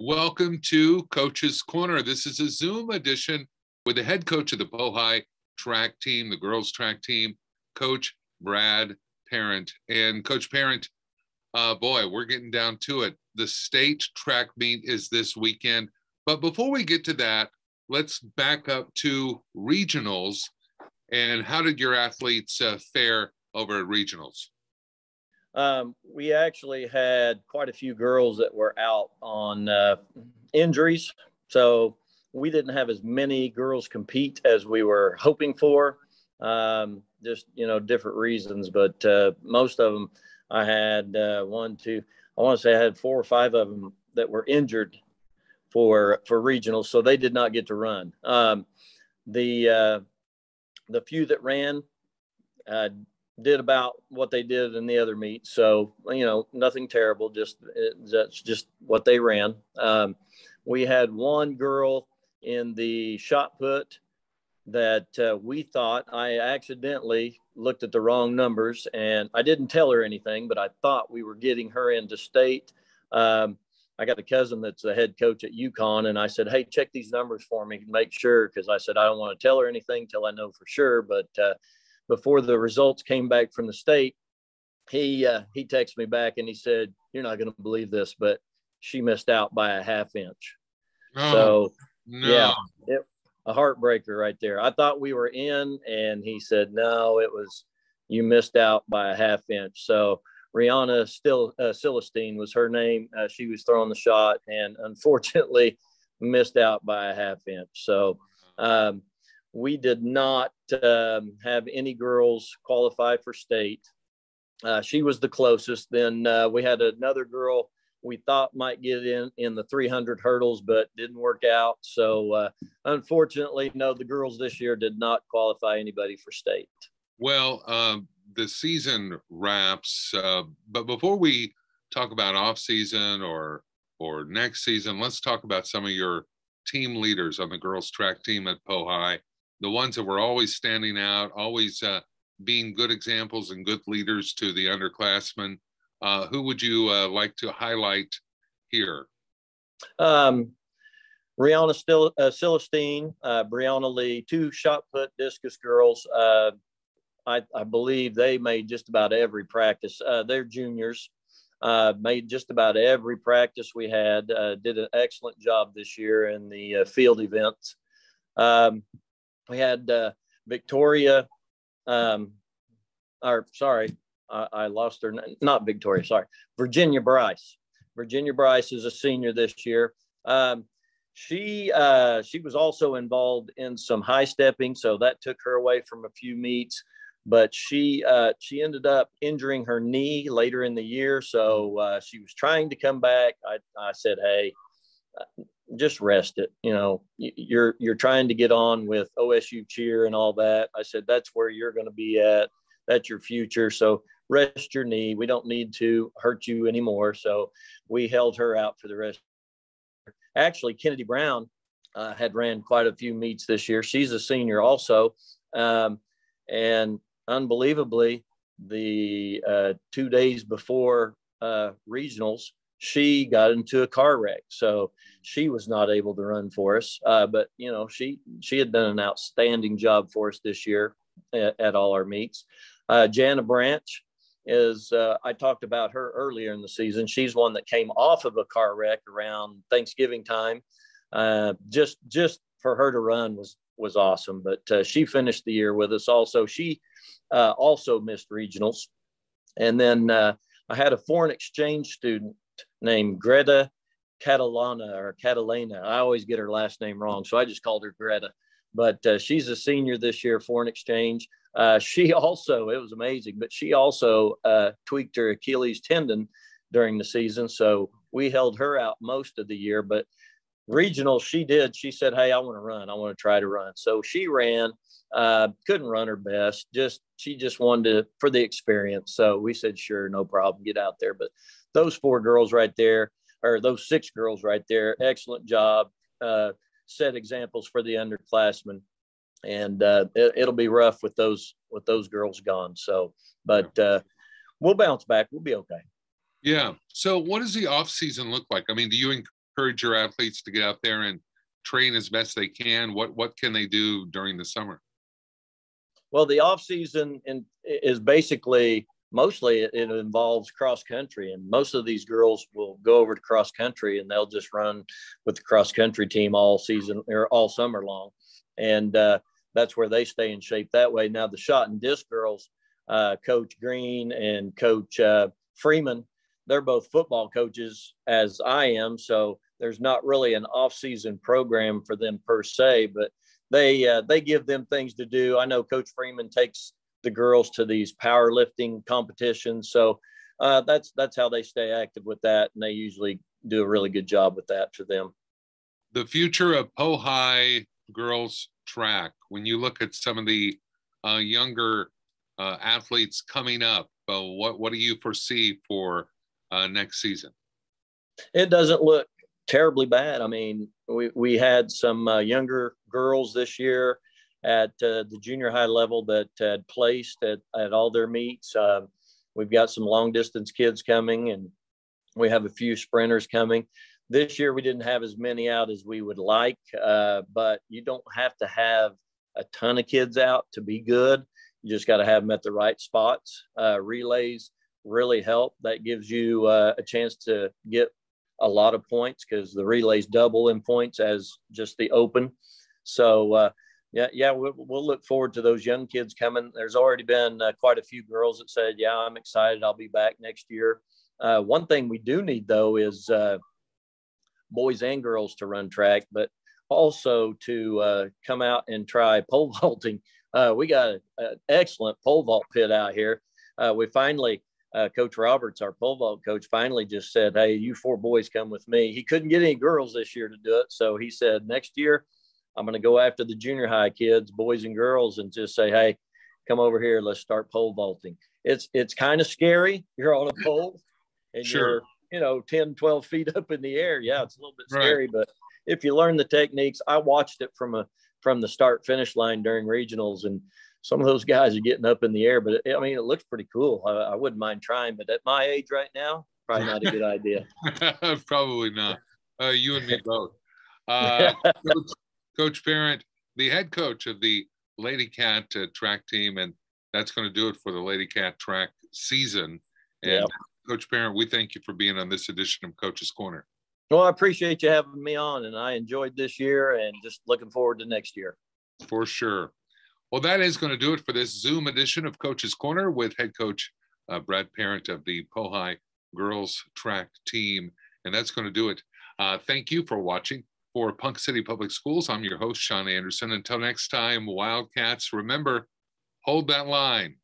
Welcome to Coach's Corner. This is a Zoom edition with the head coach of the Pohai track team, the girls track team, Coach Brad Parent. And Coach Parent, boy, we're getting down to it. The state track meet is this weekend. But before we get to that, let's back up to regionals. And how did your athletes fare over at regionals? We actually had quite a few girls that were out on injuries. So we didn't have as many girls compete as we were hoping for, just, different reasons. But most of them, I had I want to say I had 4 or 5 of them that were injured for regionals. So they did not get to run. The few that ran, did about what they did in the other meet. So, nothing terrible, that's just what they ran. We had one girl in the shot put that we thought, I accidentally looked at the wrong numbers, and I didn't tell her anything, but I thought we were getting her into state. I got a cousin that's the head coach at UConn, and I said, hey, check these numbers for me, make sure, because I said, I don't want to tell her anything till I know for sure. But before the results came back from the state, he texted me back and he said, you're not going to believe this, but she missed out by a half inch. Oh, so no. Yeah, a heartbreaker right there. I thought we were in, and he said, no, you missed out by a half inch. So Rihanna Celestine was her name. She was throwing the shot and unfortunately missed out by a half inch. So, we did not have any girls qualify for state. She was the closest. Then we had another girl we thought might get in the 300 hurdles, but didn't work out. So unfortunately, no, the girls this year did not qualify anybody for state. Well, the season wraps, but before we talk about off season or next season, let's talk about some of your team leaders on the girls track team at Pohai. The ones that were always standing out, always being good examples and good leaders to the underclassmen. Who would you like to highlight here? Rihanna Celestine, Brianna Lee, 2 shot put discus girls. I believe they made just about every practice. They're juniors. Made just about every practice we had. Did an excellent job this year in the field events. We had Victoria, I lost her name. Not Victoria, sorry. Virginia Bryce. Virginia Bryce is a senior this year. She was also involved in some high stepping, so that took her away from a few meets. But she ended up injuring her knee later in the year, so she was trying to come back. I said, hey, just rest it. You're trying to get on with OSU cheer and all that. I said, that's where you're going to be at. That's your future. So rest your knee. We don't need to hurt you anymore. So we held her out for the rest. Actually, Kennedy Brown had ran quite a few meets this year. She's a senior also. And unbelievably, the 2 days before regionals, she got into a car wreck. So she was not able to run for us. But, she had done an outstanding job for us this year at all our meets. Jana Branch is, I talked about her earlier in the season. She's one that came off of a car wreck around Thanksgiving time. Just for her to run was awesome. But she finished the year with us also. She also missed regionals. And then I had a foreign exchange student named Greta Catalana. I always get her last name wrong, so I just called her Greta. But she's a senior this year, foreign exchange. She also, it was amazing, but she also tweaked her Achilles tendon during the season. So we held her out most of the year. But regional, she said, hey, I want to run. I want to try to run. So she ran, couldn't run her best. She just wanted for the experience. So we said, sure, no problem, get out there. But those 4 girls right there, or those 6 girls right there, excellent job. Set examples for the underclassmen. And it'll be rough with those girls gone. So, but we'll bounce back. We'll be okay. Yeah. So what does the off season look like? I mean, do you encourage your athletes to get out there and train as best they can? What can they do during the summer? Well, the off season is basically mostly it involves cross country, and most of these girls will go over to cross country and they'll just run with the cross country team all season or all summer long, and that's where they stay in shape that way. Now the shot and disc girls, Coach Green and Coach Freeman, they're both football coaches as I am, so there's not really an off-season program for them per se, but they give them things to do. I know Coach Freeman takes the girls to these powerlifting competitions, so that's how they stay active with that, and they usually do a really good job with that for them. The future of Pohai girls track, when you look at some of the younger athletes coming up, what do you foresee for next season? It doesn't look terribly bad. I mean, we had some younger girls this year at the junior high level that had placed at all their meets. We've got some long distance kids coming, and we have a few sprinters coming. This year we didn't have as many out as we would like, but you don't have to have a ton of kids out to be good. You just got to have them at the right spots. Relays really help. That gives you a chance to get a lot of points because the relays double in points as just the open. So we'll look forward to those young kids coming. There's already been quite a few girls that said, yeah, I'm excited, I'll be back next year. One thing we do need though is boys and girls to run track, but also to come out and try pole vaulting. We got an excellent pole vault pit out here. We finally, Coach Roberts, our pole vault coach, finally just said, hey, you 4 boys come with me. He couldn't get any girls this year to do it. So he said, next year, I'm going to go after the junior high kids, boys and girls, and just say, hey, come over here. Let's start pole vaulting. It's kind of scary. You're on a pole and Sure. you're, 10, 12 feet up in the air. Yeah, it's a little bit scary, right. But if you learn the techniques, I watched it from the start finish line during regionals, and some of those guys are getting up in the air, but it looks pretty cool. I wouldn't mind trying, but at my age right now, probably not a good idea. Probably not. You and me both. Coach Parent, the head coach of the Lady Cat track team, and that's going to do it for the Lady Cat track season. And yep. Coach Parent, we thank you for being on this edition of Coach's Corner. Well, I appreciate you having me on, and I enjoyed this year and just looking forward to next year. For sure. Well, that is going to do it for this Zoom edition of Coach's Corner with head coach Brad Parent of the Pohai girls track team. And that's going to do it. Thank you for watching. For Ponca City Public Schools, I'm your host, Sean Anderson. Until next time, Wildcats, remember, hold that line.